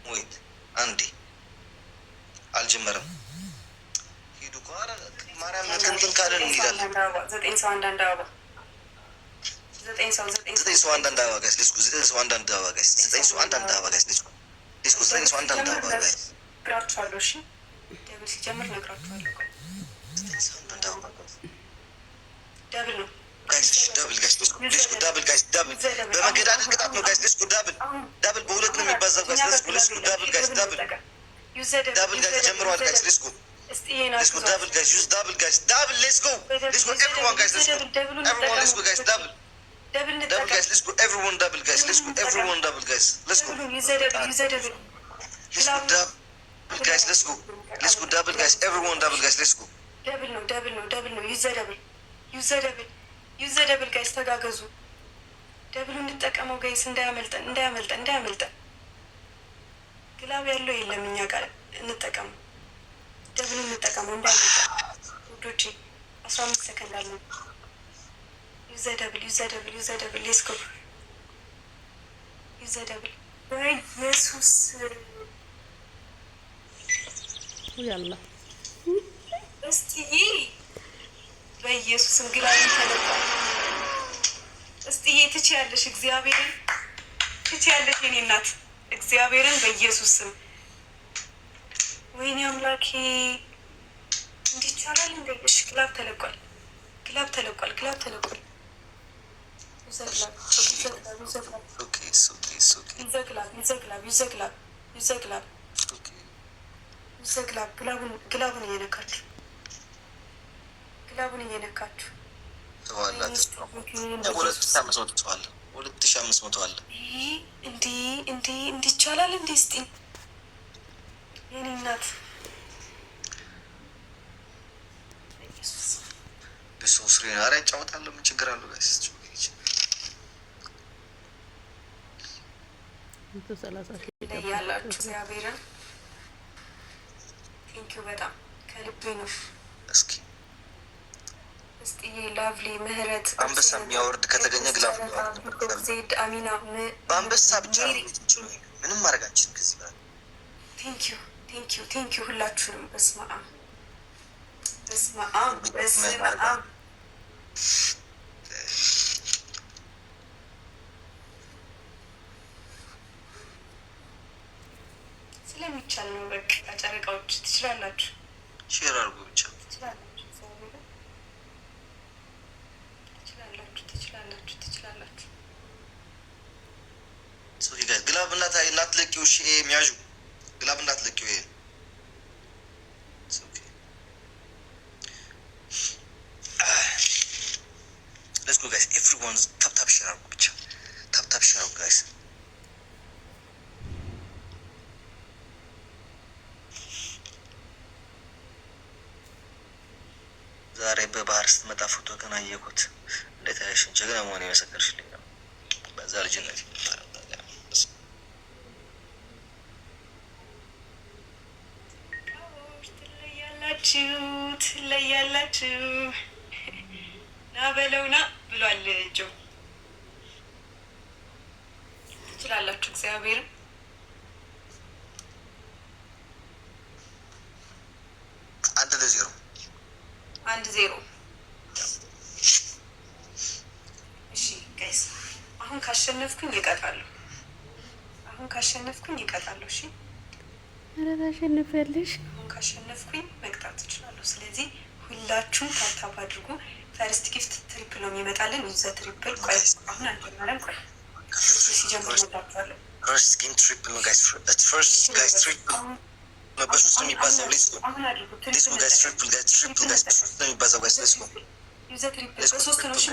ወይት አንዴ አልጀመረም። ሂዱ ከኋላ ማርያም እንትን ካለ እንሄዳለን። 9 ሰው አንዳንድ አበባ 9 ሰው አንዳንድ አበባ ጋይስ ሌትስ ጎ። 9 ሰው አንዳንድ አበባ ጋይስ 9 ሰው አንዳንድ አበባ ጋይስ ሌትስ ጎ። 9 ሰው አንዳንድ አበባ ጋይስ እግራችኋለሁ። እሺ ደብል ሲጀምር ነግራችኋለሁ። 9 ሰው አንዳንድ አበባ ጋይስ ደብል ነው ጋይስ ደብል ጋይስ ሌትስ ጎ። ደብል ጋይስ ደብል በመገዳደል ቅጣት ነው ጋይስ ሌትስ ጎ። ደብል በሁለት ነው የሚባዛው ጋይስ ሌትስ ጎ። ደብል ጋይስ ደብል ጋይስ ተጀምሯል ጋይስ ሌትስ ጎ። Let's go double guys, use double guys, double, let's go everyone guys, let's go everyone, let's go guys, double guys, let's go everyone double guys, let's go everyone double guys, let's go double guys, let's go double guys, everyone double guys, let's go double no use double guys ተጋገዙ double እንጠቀመው guys እንዳያመልጠን ግላብ ያለው የለም እኛ ጋር እንጠቀመው ደብል እንጠቀመው እንዳይመጣ ውዶቼ 15 ሰከንድ አለ። ዩዘ ደብል ሌትስ ጎ ዩዘ ደብል በኢየሱስ ያላ እስቲዬ በኢየሱስም ግላብ ተለቋል። እስቲዬ ትችያለሽ፣ እግዚአብሔርን ትችያለሽ የኔ እናት እግዚአብሔርን በኢየሱስም ወይኔ አምላኬ እንዴት ይቻላል እንዴ? እሺ ግላብ ተለቋል። ይዘግላብ ግላቡን እየነካችሁ እንዲህ ይቻላል እንዴ? እስቲ የኔ እናት በሶስት ሬ አረ ጫወታለሁ። ምን ችግር አለው ጋይስ? ያላችሁ እግዚአብሔርን ቴንኪው በጣም ከልቤ ነው። እስቲ ላቭሊ ምህረት አንበሳ የሚያወርድ ከተገኘ ግላፍ ዜድ አሚና በአንበሳ ብቻ ምንም ማድረግ አንችልም ከዚህ በኋላ። ቴንኪው ሁላችሁንም። በስመ አብ ስለሚቻል ነው። በቃ ጨረቃዎች ትችላላችሁ። ሼር አድርጉ ብቻ ትችላላችሁ። ሶፊ ጋይስ ግላብ እናትለቂው። እሺ የሚያዡ ግላብ እንዳትለቂው። ይሄ ሌትስ ጎ ጋይስ ኤቭሪዋን ታፕ ሼር አድርጉ ብቻ ታፕ ሼር አድርጉ ጋይስ። ዛሬ በባህር ስትመጣ ፎቶ ገና አየኩት። እንዴት አይሽን ጀግና መሆን የመሰከርሽልኝ ነው። በዛ ልጅነት ትለያላችሁ ና በለውና ብሏል ጆ። ትችላላችሁ። እግዚአብሔርም አንድ ዜሮ እሺ ጋይስ አሁን ካሸነፍኩኝ ይቀጣለሁ። እሺ ኧረ ታሸንፊያለሽ። አሁን ካሸነፍኩኝ መቅጣት ትችላለሁ። ስለዚህ ሁላችሁም ታፕታፕ አድርጉ። ፈርስት ጊፍት ትሪፕል ነው የሚመጣልን። ይዘ ትሪፕል ቆይ አሁን አንጀመረም። ቆይ ሲጀምር መጣጣለሁ። ፈርስት ጌም ትሪፕል ነው ጋይስ። ፈርስት ጋይስ ትሪፕል ነው በሶስት የሚባዛው። ሌትስ ጎ ጋይስ ትሪፕል ጋይስ በሶስት ነው የሚባዛው ጋይስ። ሌትስ ጎ ይዘ ትሪፕል በሶስት ነው። እሺ